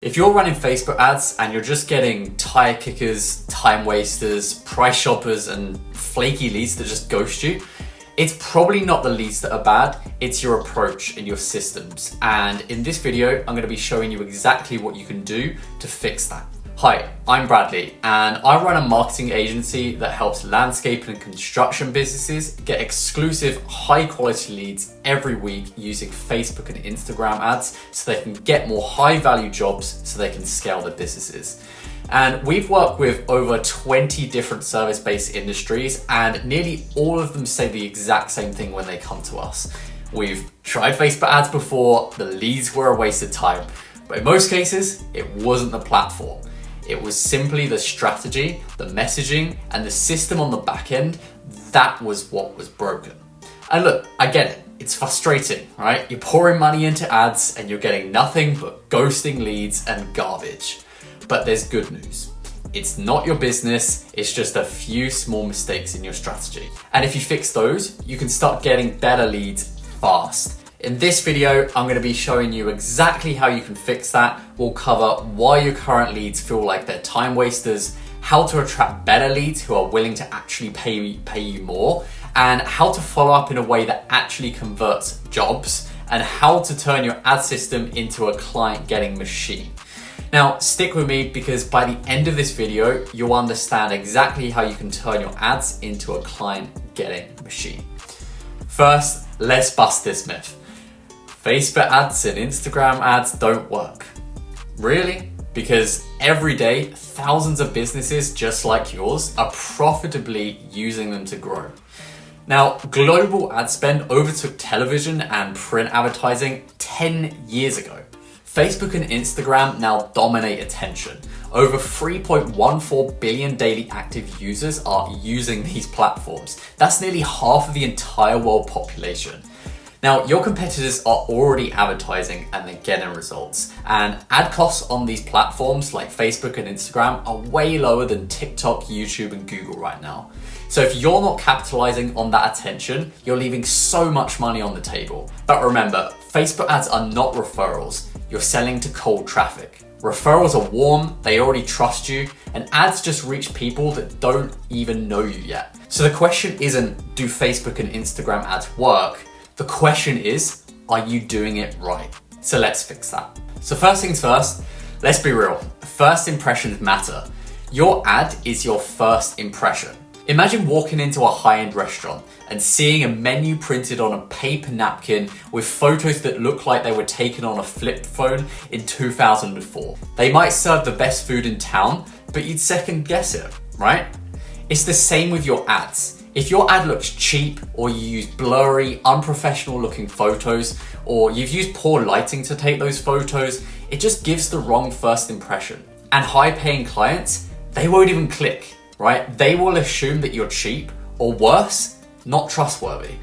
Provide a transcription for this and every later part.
If you're running Facebook ads and you're just getting tire kickers, time wasters, price shoppers, and flaky leads that just ghost you, it's probably not the leads that are bad, it's your approach and your systems. And in this video, I'm gonna be showing you exactly what you can do to fix that. Hi, I'm Bradley, and I run a marketing agency that helps landscape and construction businesses get exclusive, high quality leads every week using Facebook and Instagram ads so they can get more high value jobs so they can scale their businesses. And we've worked with over 20 different service-based industries, and nearly all of them say the exact same thing when they come to us. We've tried Facebook ads before, the leads were a waste of time, but in most cases, it wasn't the platform. It was simply the strategy, the messaging, and the system on the back end. That was what was broken. And look, I get it. It's frustrating, right? You're pouring money into ads and you're getting nothing but ghosting leads and garbage. But there's good news. It's not your business, it's just a few small mistakes in your strategy. And if you fix those, you can start getting better leads fast. In this video, I'm going to be showing you exactly how you can fix that. We'll cover why your current leads feel like they're time wasters, how to attract better leads who are willing to actually pay you more, and how to follow up in a way that actually converts jobs, and how to turn your ad system into a client getting machine. Now, stick with me because by the end of this video, you'll understand exactly how you can turn your ads into a client getting machine. First, let's bust this myth. Facebook ads and Instagram ads don't work. Really? Because every day, thousands of businesses just like yours are profitably using them to grow. Now, global ad spend overtook television and print advertising 10 years ago. Facebook and Instagram now dominate attention. Over 3.14 billion daily active users are using these platforms. That's nearly half of the entire world population. Now, your competitors are already advertising and they're getting results. And ad costs on these platforms like Facebook and Instagram are way lower than TikTok, YouTube, and Google right now. So if you're not capitalizing on that attention, you're leaving so much money on the table. But remember, Facebook ads are not referrals. You're selling to cold traffic. Referrals are warm, they already trust you, and ads just reach people that don't even know you yet. So the question isn't, do Facebook and Instagram ads work? The question is, are you doing it right? So let's fix that. So first things first, let's be real. First impressions matter. Your ad is your first impression. Imagine walking into a high-end restaurant and seeing a menu printed on a paper napkin with photos that look like they were taken on a flip phone in 2004. They might serve the best food in town, but you'd second guess it, right? It's the same with your ads. If your ad looks cheap, or you use blurry, unprofessional looking photos, or you've used poor lighting to take those photos, it just gives the wrong first impression. And high paying clients, they won't even click, right? They will assume that you're cheap, or worse, not trustworthy.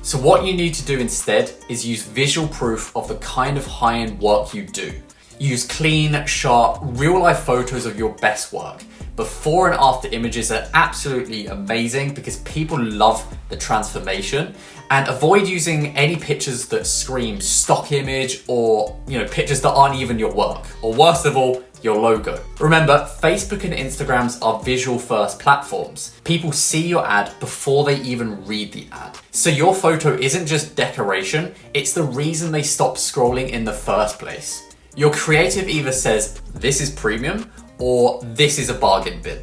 So what you need to do instead is use visual proof of the kind of high-end work you do. Use clean, sharp, real-life photos of your best work. Before and after images are absolutely amazing because people love the transformation. And avoid using any pictures that scream stock image or pictures that aren't even your work. Or worst of all, your logo. Remember, Facebook and Instagrams are visual first platforms. People see your ad before they even read the ad. So your photo isn't just decoration, it's the reason they stop scrolling in the first place. Your creative either says, this is premium, or this is a bargain bin.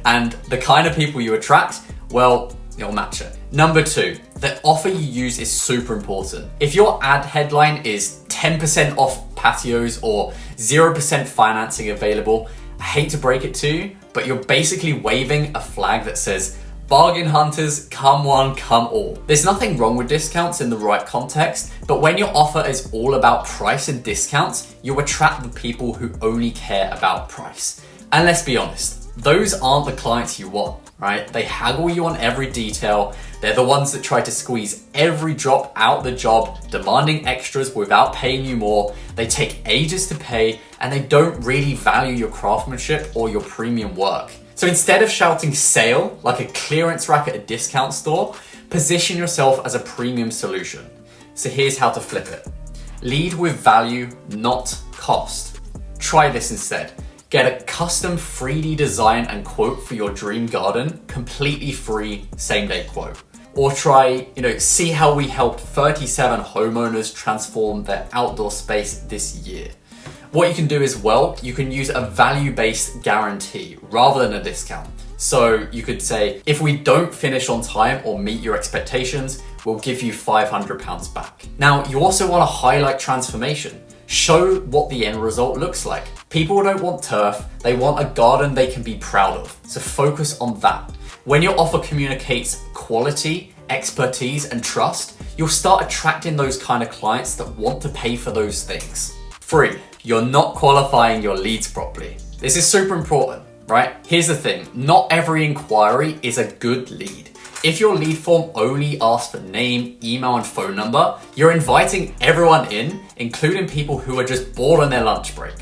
And the kind of people you attract, well, you'll match it. Number 2, the offer you use is super important. If your ad headline is 10% off patios or 0% financing available, I hate to break it to you, but you're basically waving a flag that says, bargain hunters, come one, come all. There's nothing wrong with discounts in the right context, but when your offer is all about price and discounts, you attract the people who only care about price. And let's be honest, those aren't the clients you want, right? They haggle you on every detail. They're the ones that try to squeeze every drop out the job, demanding extras without paying you more. They take ages to pay, and they don't really value your craftsmanship or your premium work. So instead of shouting sale like a clearance rack at a discount store, position yourself as a premium solution. So here's how to flip it. Lead with value, not cost. Try this instead. Get a custom 3D design and quote for your dream garden, completely free, same-day quote. Or try, see how we helped 37 homeowners transform their outdoor space this year. What you can do as well, you can use a value-based guarantee rather than a discount. So you could say, if we don't finish on time or meet your expectations, we'll give you £500 back. Now, you also want to highlight transformation. Show what the end result looks like. People don't want turf, they want a garden they can be proud of. So focus on that. When your offer communicates quality, expertise, and trust, you'll start attracting those kind of clients that want to pay for those things. 3, you're not qualifying your leads properly. This is super important, right? Here's the thing, not every inquiry is a good lead. If your lead form only asks for name, email, and phone number, you're inviting everyone in, including people who are just bored on their lunch break.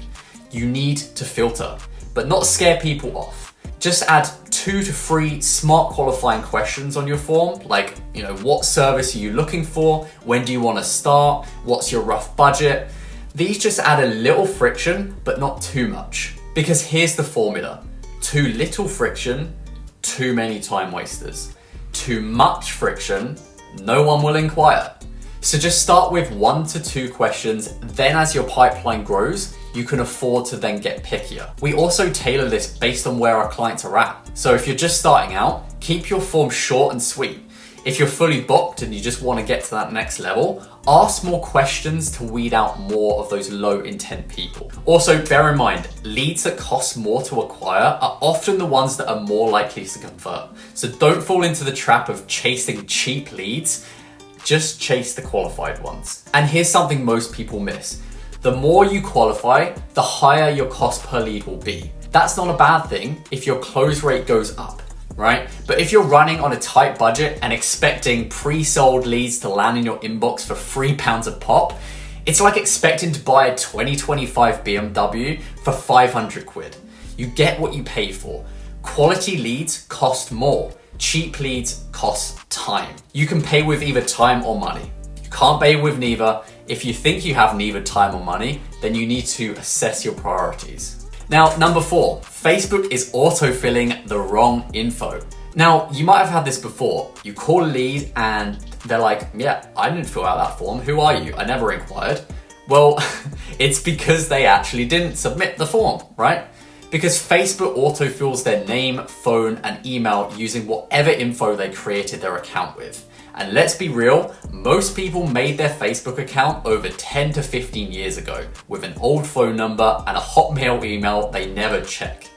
You need to filter, but not scare people off. Just add 2 to 3 smart qualifying questions on your form, like, what service are you looking for? When do you want to start? What's your rough budget? These just add a little friction, but not too much. Because here's the formula. Too little friction, too many time wasters. Too much friction, no one will inquire. So just start with 1 to 2 questions, then as your pipeline grows, you can afford to then get pickier. We also tailor this based on where our clients are at. So if you're just starting out, keep your form short and sweet. If you're fully booked and you just want to get to that next level, ask more questions to weed out more of those low intent people. Also, bear in mind, leads that cost more to acquire are often the ones that are more likely to convert. So don't fall into the trap of chasing cheap leads, just chase the qualified ones. And here's something most people miss. The more you qualify, the higher your cost per lead will be. That's not a bad thing if your close rate goes up, right? But if you're running on a tight budget and expecting pre-sold leads to land in your inbox for £3 a pop, it's like expecting to buy a 2025 BMW for 500 quid. You get what you pay for. Quality leads cost more. Cheap leads cost time. You can pay with either time or money. You can't pay with neither. If you think you have neither time or money, then you need to assess your priorities. Now, number 4, Facebook is autofilling the wrong info. Now, you might have had this before. You call a lead and they're like, yeah, I didn't fill out that form. Who are you? I never inquired. Well, it's because they actually didn't submit the form, right? Because Facebook autofills their name, phone, and email using whatever info they created their account with. And let's be real, most people made their Facebook account over 10 to 15 years ago with an old phone number and a Hotmail email they never check.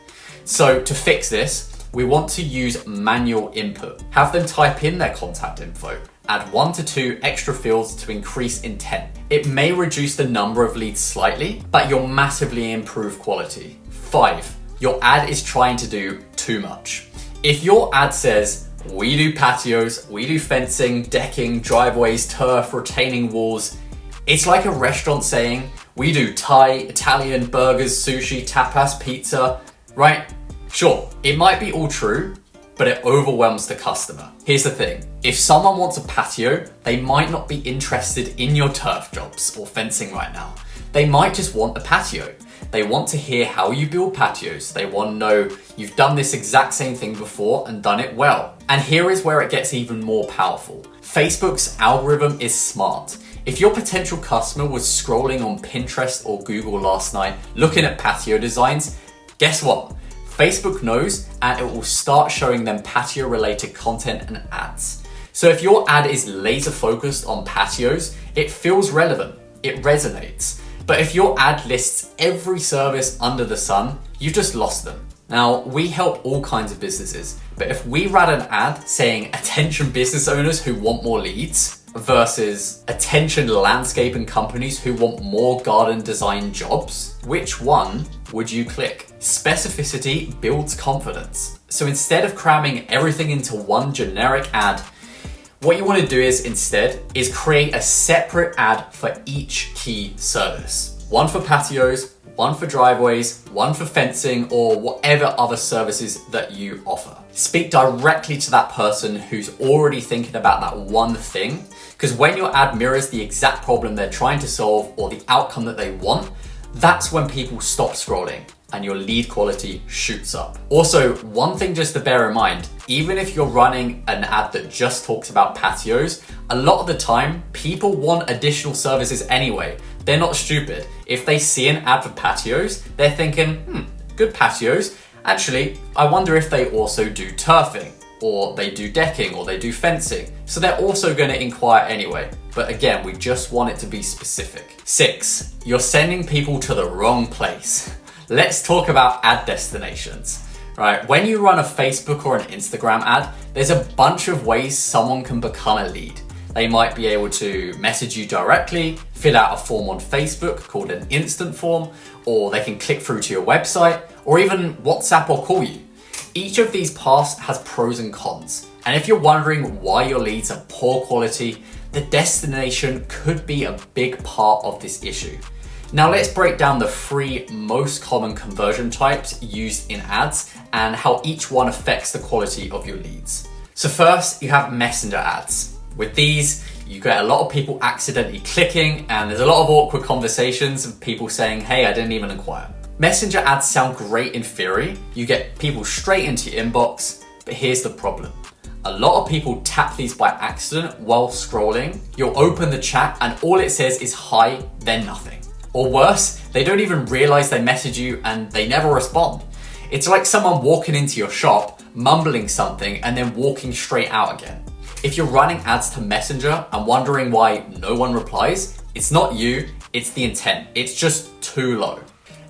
So to fix this, we want to use manual input. Have them type in their contact info. Add 1 to 2 extra fields to increase intent. It may reduce the number of leads slightly, but you'll massively improve quality. 5, your ad is trying to do too much. If your ad says, we do patios, we do fencing, decking, driveways, turf, retaining walls, it's like a restaurant saying, we do Thai, Italian, burgers, sushi, tapas, pizza, right? Sure, it might be all true, but it overwhelms the customer. Here's the thing, if someone wants a patio, they might not be interested in your turf jobs or fencing right now. They might just want a patio. They want to hear how you build patios. They want to know you've done this exact same thing before and done it well. And here is where it gets even more powerful. Facebook's algorithm is smart. If your potential customer was scrolling on Pinterest or Google last night looking at patio designs, guess what? Facebook knows and it will start showing them patio related content and ads. So if your ad is laser focused on patios, it feels relevant, it resonates. But if your ad lists every service under the sun, you've just lost them. Now, we help all kinds of businesses, but if we ran an ad saying attention business owners who want more leads versus attention landscaping companies who want more garden design jobs, which one would you click? Specificity builds confidence. So instead of cramming everything into one generic ad, what you want to do is instead create a separate ad for each key service. One for patios, one for driveways, one for fencing, or whatever other services that you offer. Speak directly to that person who's already thinking about that one thing, because when your ad mirrors the exact problem they're trying to solve or the outcome that they want, that's when people stop scrolling and your lead quality shoots up. Also, one thing just to bear in mind, even if you're running an ad that just talks about patios, a lot of the time, people want additional services anyway. They're not stupid. If they see an ad for patios, they're thinking, good patios. Actually, I wonder if they also do turfing, or they do decking, or they do fencing. So they're also gonna inquire anyway. But again, we just want it to be specific. 6, you're sending people to the wrong place. Let's talk about ad destinations, right? When you run a Facebook or an Instagram ad, there's a bunch of ways someone can become a lead. They might be able to message you directly, fill out a form on Facebook called an instant form, or they can click through to your website, or even WhatsApp or call you. Each of these paths has pros and cons. And if you're wondering why your leads are poor quality, the destination could be a big part of this issue. Now let's break down the 3 most common conversion types used in ads and how each one affects the quality of your leads. So first, you have messenger ads. With these, you get a lot of people accidentally clicking, and there's a lot of awkward conversations of people saying, hey, I didn't even inquire. Messenger ads sound great in theory. You get people straight into your inbox, but here's the problem. A lot of people tap these by accident while scrolling. You'll open the chat and all it says is hi, then nothing. Or worse, they don't even realize they message you and they never respond. It's like someone walking into your shop, mumbling something, and then walking straight out again. If you're running ads to Messenger and wondering why no one replies, it's not you, it's the intent. It's just too low.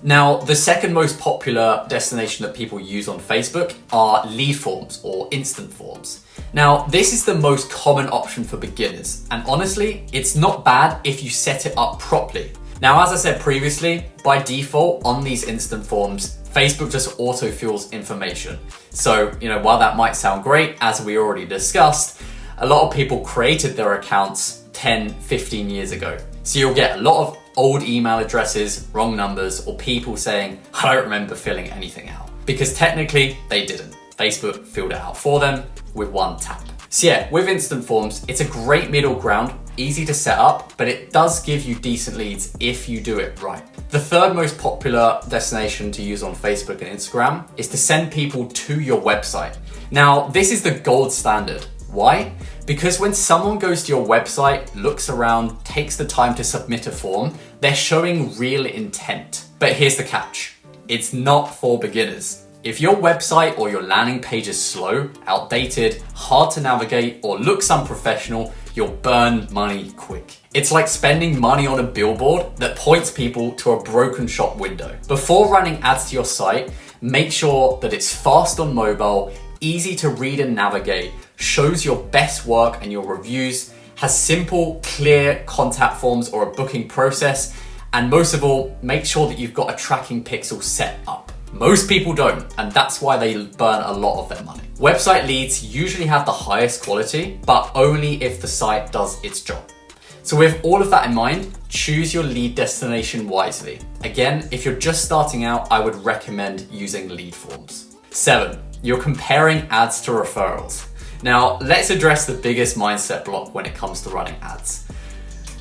Now, the second most popular destination that people use on Facebook are lead forms or instant forms. Now, this is the most common option for beginners, and honestly, it's not bad if you set it up properly. Now, as I said previously, by default on these instant forms, Facebook just auto-fills information. So, while that might sound great, as we already discussed, a lot of people created their accounts 10, 15 years ago. So you'll get a lot of old email addresses, wrong numbers, or people saying, I don't remember filling anything out. Because technically, they didn't. Facebook filled it out for them with one tap. So yeah, with instant forms, it's a great middle ground, easy to set up, but it does give you decent leads if you do it right. The third most popular destination to use on Facebook and Instagram is to send people to your website. Now, this is the gold standard. Why? Because when someone goes to your website, looks around, takes the time to submit a form, they're showing real intent. But here's the catch. It's not for beginners. If your website or your landing page is slow, outdated, hard to navigate, or looks unprofessional, you'll burn money quick. It's like spending money on a billboard that points people to a broken shop window. Before running ads to your site, make sure that it's fast on mobile, easy to read and navigate, shows your best work and your reviews, has simple, clear contact forms or a booking process, and most of all, make sure that you've got a tracking pixel set up. Most people don't, and that's why they burn a lot of their money. Website leads usually have the highest quality, but only if the site does its job. So with all of that in mind, choose your lead destination wisely. Again, if you're just starting out, I would recommend using lead forms. 7, you're comparing ads to referrals. Now, let's address the biggest mindset block when it comes to running ads.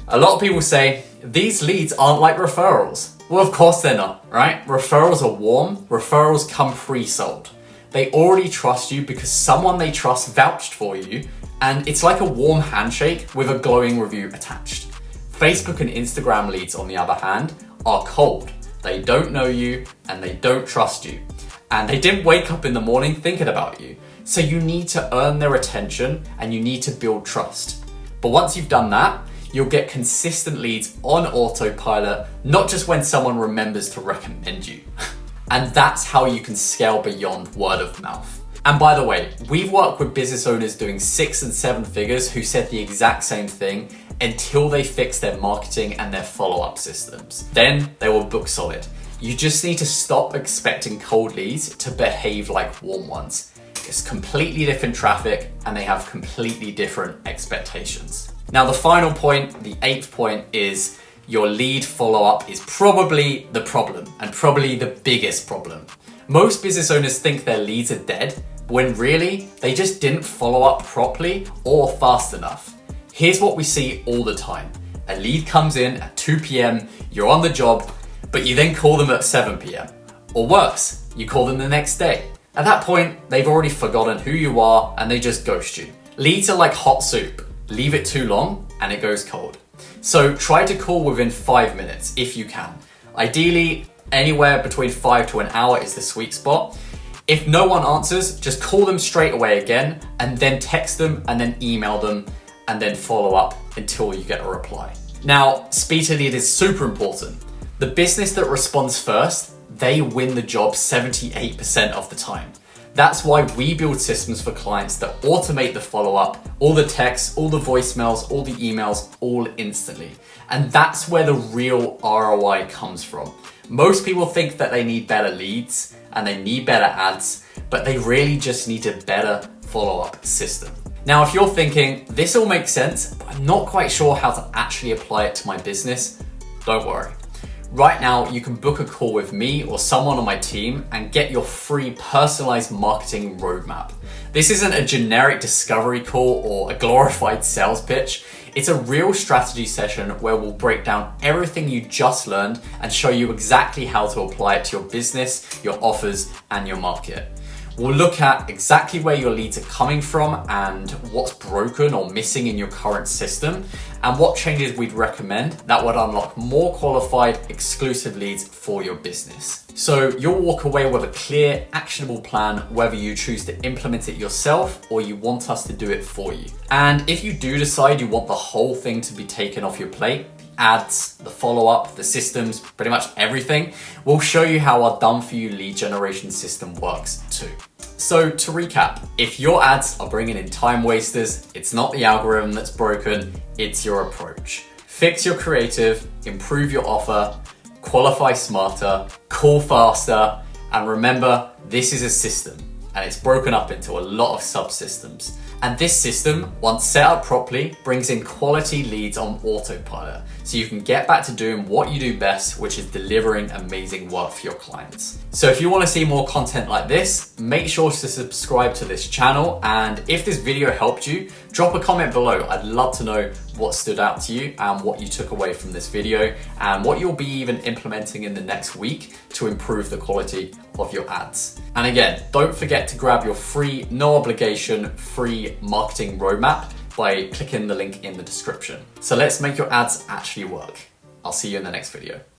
A lot of people say, these leads aren't like referrals. Well, of course they're not, right? Referrals are warm, referrals come pre-sold. They already trust you because someone they trust vouched for you, and it's like a warm handshake with a glowing review attached. Facebook and Instagram leads, on the other hand, are cold. They don't know you and they don't trust you. And they didn't wake up in the morning thinking about you. So you need to earn their attention and you need to build trust. But once you've done that, you'll get consistent leads on autopilot, not just when someone remembers to recommend you. And that's how you can scale beyond word of mouth. And by the way, we've worked with business owners doing 6 and 7 figures who said the exact same thing until they fix their marketing and their follow-up systems. Then they will book solid. You just need to stop expecting cold leads to behave like warm ones. It's completely different traffic and they have completely different expectations. Now the final point, the 8th point, is your lead follow-up is probably the problem and probably the biggest problem. Most business owners think their leads are dead, when really they just didn't follow up properly or fast enough. Here's what we see all the time. A lead comes in at 2 p.m, you're on the job, But you then call them at 7 p.m. Or worse, you call them the next day. At that point, they've already forgotten who you are and they just ghost you. Leads are like hot soup. Leave it too long and it goes cold. So try to call within 5 minutes if you can. Ideally, anywhere between 5 to an hour is the sweet spot. If no one answers, just call them straight away again and then text them and then email them and then follow up until you get a reply. Now, speed to lead is super important. The business that responds first, they win the job 78% of the time. That's why we build systems for clients that automate the follow-up, all the texts, all the voicemails, all the emails, all instantly. And that's where the real ROI comes from. Most people think that they need better leads and they need better ads, but they really just need a better follow-up system. Now, if you're thinking, this all makes sense, but I'm not quite sure how to actually apply it to my business, don't worry. Right now, you can book a call with me or someone on my team and get your free personalized marketing roadmap. This isn't a generic discovery call or a glorified sales pitch. It's a real strategy session where we'll break down everything you just learned and show you exactly how to apply it to your business, your offers, and your market. We'll look at exactly where your leads are coming from and what's broken or missing in your current system and what changes we'd recommend that would unlock more qualified, exclusive leads for your business. So you'll walk away with a clear, actionable plan, whether you choose to implement it yourself or you want us to do it for you. And if you do decide you want the whole thing to be taken off your plate, ads, the follow-up, the systems, pretty much everything, we'll show you how our done-for-you lead generation system works too. So to recap, if your ads are bringing in time wasters, it's not the algorithm that's broken, it's your approach. Fix your creative, improve your offer, qualify smarter, call faster, and remember, this is a system and it's broken up into a lot of subsystems. And this system, once set up properly, brings in quality leads on autopilot, so you can get back to doing what you do best, which is delivering amazing work for your clients. So if you want to see more content like this, make sure to subscribe to this channel. And if this video helped you, drop a comment below. I'd love to know what stood out to you and what you took away from this video and what you'll be even implementing in the next week to improve the quality of your ads. And again, don't forget to grab your free, no obligation, free marketing roadmap by clicking the link in the description. So let's make your ads actually work. I'll see you in the next video.